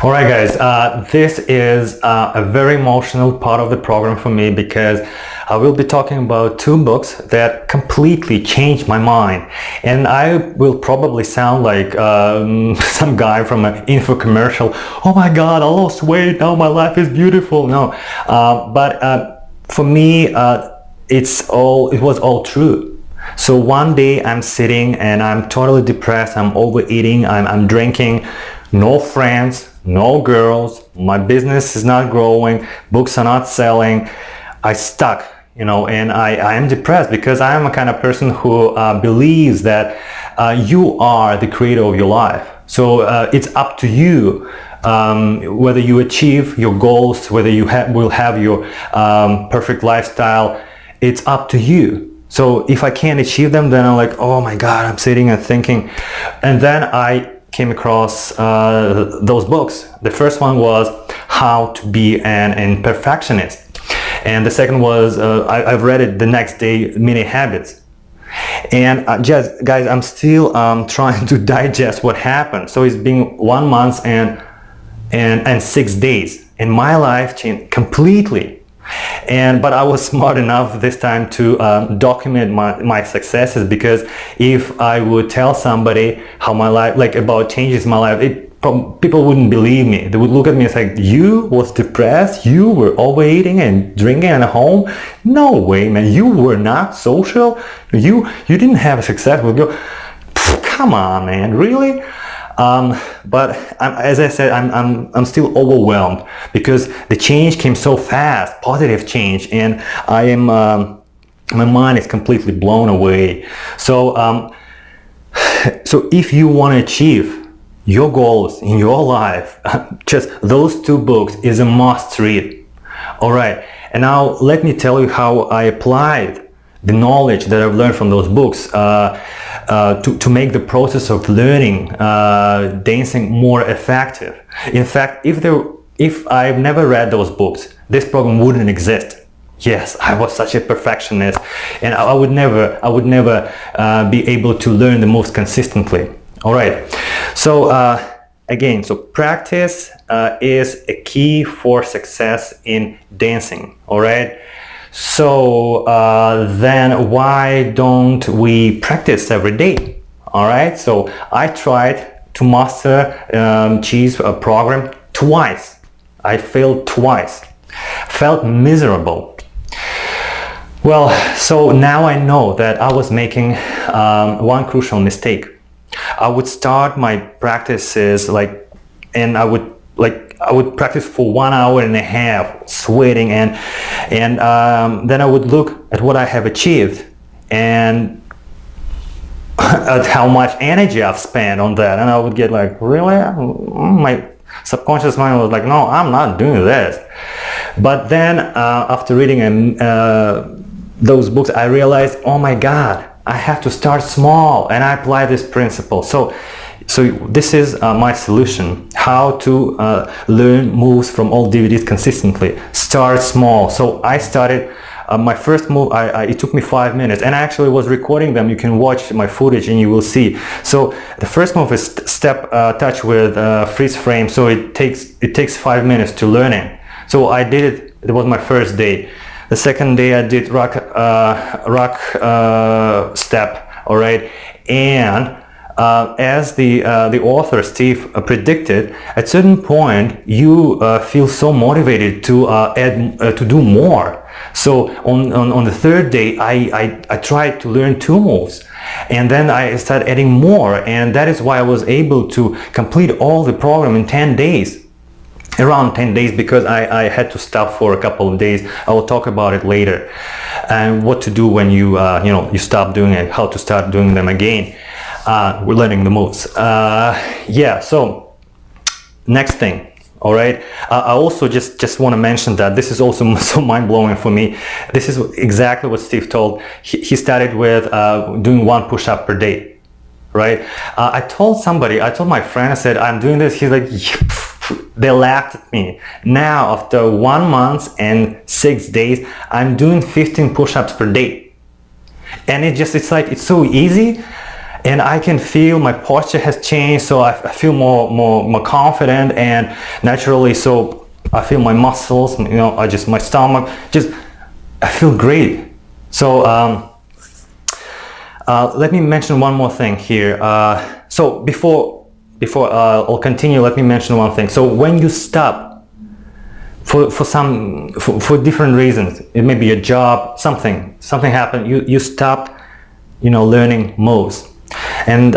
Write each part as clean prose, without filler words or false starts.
All right, guys, this is a very emotional part of the program for me because I will be talking about two books that completely changed my mind. And I will probably sound like some guy from an info commercial. Oh my God, I lost weight, now my life is beautiful. No, but for me, it was all true. So one day I'm sitting and I'm totally depressed, I'm overeating, I'm drinking, no friends, no girls, my business is not growing, books are not selling, I stuck, and I am depressed because I am a kind of person who believes that you are the creator of your life. So it's up to you whether you achieve your goals, whether you will have your perfect lifestyle, it's up to you. So if I can't achieve them, then I'm like, oh my God, I'm sitting and thinking. And then I came across those books. The first one was How to Be an Imperfectionist. And the second was, I've read it the next day, Mini Habits. And just, guys, I'm still trying to digest what happened. So it's been 1 month and 6 days. And my life changed completely. But I was smart enough this time to document my successes, because if I would tell somebody how my life, like about changes in my life, people wouldn't believe me. They would look at me and say, you was depressed, you were overeating and drinking at home? No way, man, you were not social, you didn't have a success with you. Come on, man, really? But as I said, I'm still overwhelmed because the change came so fast, positive change, and I am my mind is completely blown away. So if you want to achieve your goals in your life, just those two books is a must read. All right, and now let me tell you how I applied the knowledge that I've learned from those books to make the process of learning dancing more effective. In fact, if I've never read those books, this program wouldn't exist. Yes, I was such a perfectionist, and I would never be able to learn the moves consistently. All right, so again, so practice is a key for success in dancing. All right. So then why don't we practice every day? All right, so I tried to master Chi's program twice. I failed twice, felt miserable. Well, so now I know that I was making one crucial mistake. I would start my practices and I would practice for 1 hour and a half, sweating, and then I would look at what I have achieved and at how much energy I've spent on that, and I would get like, really? My subconscious mind was like, no, I'm not doing this. But then after reading those books, I realized, oh my God, I have to start small, and I apply this principle. So this is my solution, how to learn moves from old DVDs consistently. Start small. So I started my first move, it took me 5 minutes, and I actually was recording them. You can watch my footage and you will see. So the first move is step touch with freeze frame. So it takes 5 minutes to learn it. So I did it. It was my first day. The second day I did rock step. All right, and as the author Steve predicted, at certain point you feel so motivated to to do more. So on the third day I tried to learn 2 moves, and then I started adding more, and that is why I was able to complete all the program in 10 days. Around 10 days, because I had to stop for a couple of days. I will talk about it later, and what to do when you you stop doing it, how to start doing them again. We're learning the moves. Yeah, so next thing. All right, I also just want to mention that this is also so mind-blowing for me. This is exactly what Steve told. He started with doing 1 push-up per day, right? I told my friend, I said, I'm doing this. He's like, they laughed at me. Now, after 1 month and 6 days, I'm doing 15 push-ups per day. And it's so easy. and I can feel my posture has changed, so I feel more confident, and naturally, so I feel my muscles, you know, my stomach, I feel great. So let me mention one more thing here. So before I'll continue, let me mention one thing. So when you stop for different reasons, it may be a job, something happened, you stopped, you know, learning moves, and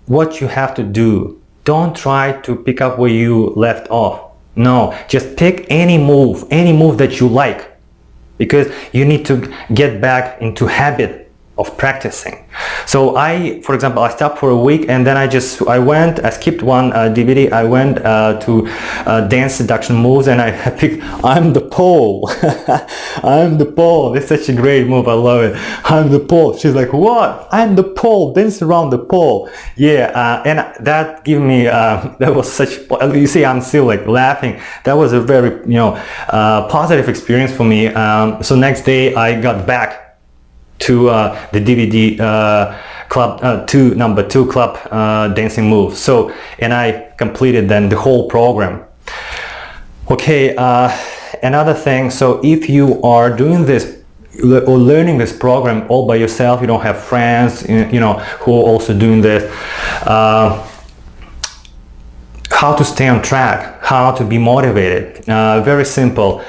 what you have to do, don't try to pick up where you left off. No, just pick any move that you like, because you need to get back into habit of practicing. So for example, I stopped for a week, and then I skipped one DVD. I went to dance seduction moves, and I picked I'm the pole. I'm the pole. It's such a great move. I love it. I'm the pole. She's like, what? I'm the pole. Dance around the pole. Yeah, and that gave me that was such. You see, I'm still like laughing. That was a very, you know, positive experience for me. So next day I got back to the DVD club, number 2 club dancing moves. So, and I completed then the whole program. Okay, another thing, so if you are doing this or learning this program all by yourself, you don't have friends, you know, who are also doing this, how to stay on track, how to be motivated, very simple.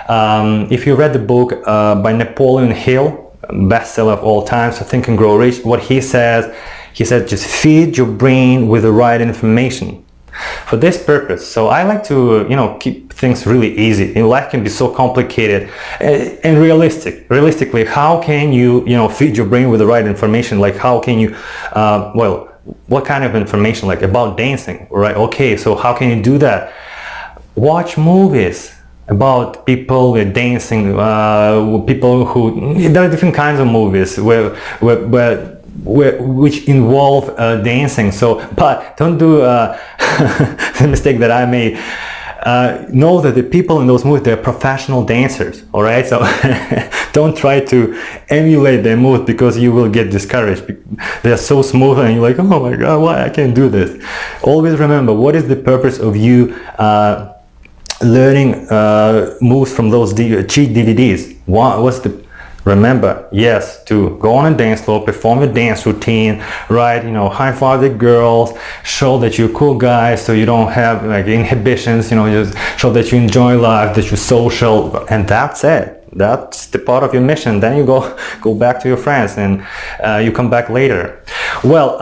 If you read the book by Napoleon Hill, bestseller of all time, so Think and Grow Rich, what he said, just feed your brain with the right information for this purpose. So I like to, you know, keep things really easy. Life can be so complicated and realistically, how can you, you know, feed your brain with the right information? Like, how can you, well, what kind of information? Like about dancing, right? Okay, so how can you do that? Watch movies about people dancing, people who, there are different kinds of movies which involve dancing. So, but don't do the mistake that I made. Know that the people in those movies, they're professional dancers, all right? So don't try to emulate their moves, because you will get discouraged. They're so smooth and you're like, oh my God, why I can't do this? Always remember, what is the purpose of you learning moves from those cheat DVDs? Remember, yes, to go on a dance floor, perform your dance routine, right? You know, high five the girls, show that you're a cool guy, so you don't have like inhibitions, you know, just show that you enjoy life, that you're social, and that's it. That's the part of your mission. Then you go back to your friends, and you come back later. Well,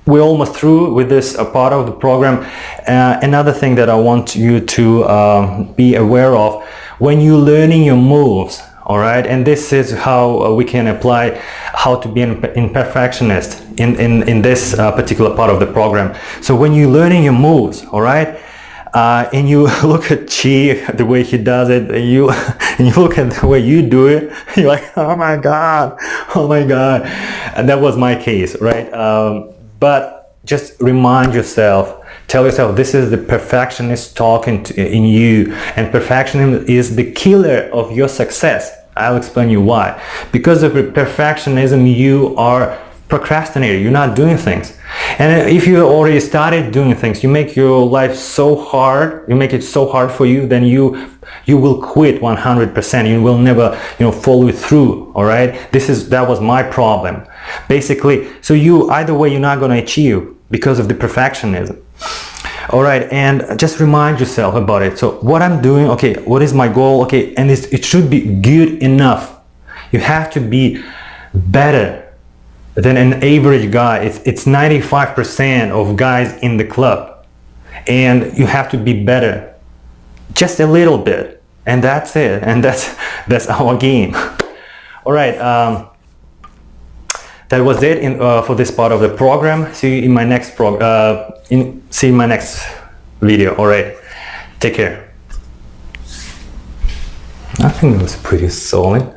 we're almost through with this part of the program. Another thing that I want you to be aware of when you're learning your moves, all right, and this is how we can apply how to be an imperfectionist in this particular part of the program. So when you're learning your moves, all right, and you look at Chi, the way he does it, and you look at the way you do it, you're like, oh my God. And that was my case, right? But just remind yourself, tell yourself, this is the perfectionist talking in you, and perfectionism is the killer of your success. I'll explain you why. Because of perfectionism, you are procrastinator, you're not doing things. And if you already started doing things, you make your life so hard, you make it so hard for you, then you will quit 100%. You will never, you know, follow through, all right? That was my problem. Basically, so either way, you're not going to achieve because of the perfectionism. All right, and just remind yourself about it. So what I'm doing, okay, what is my goal? Okay, and it should be good enough. You have to be better than an average guy. It's 95% of guys in the club, and you have to be better just a little bit, and that's it, and that's our game. All right, that was it for this part of the program. See you in my next video. All right, take care. I think it was pretty solid.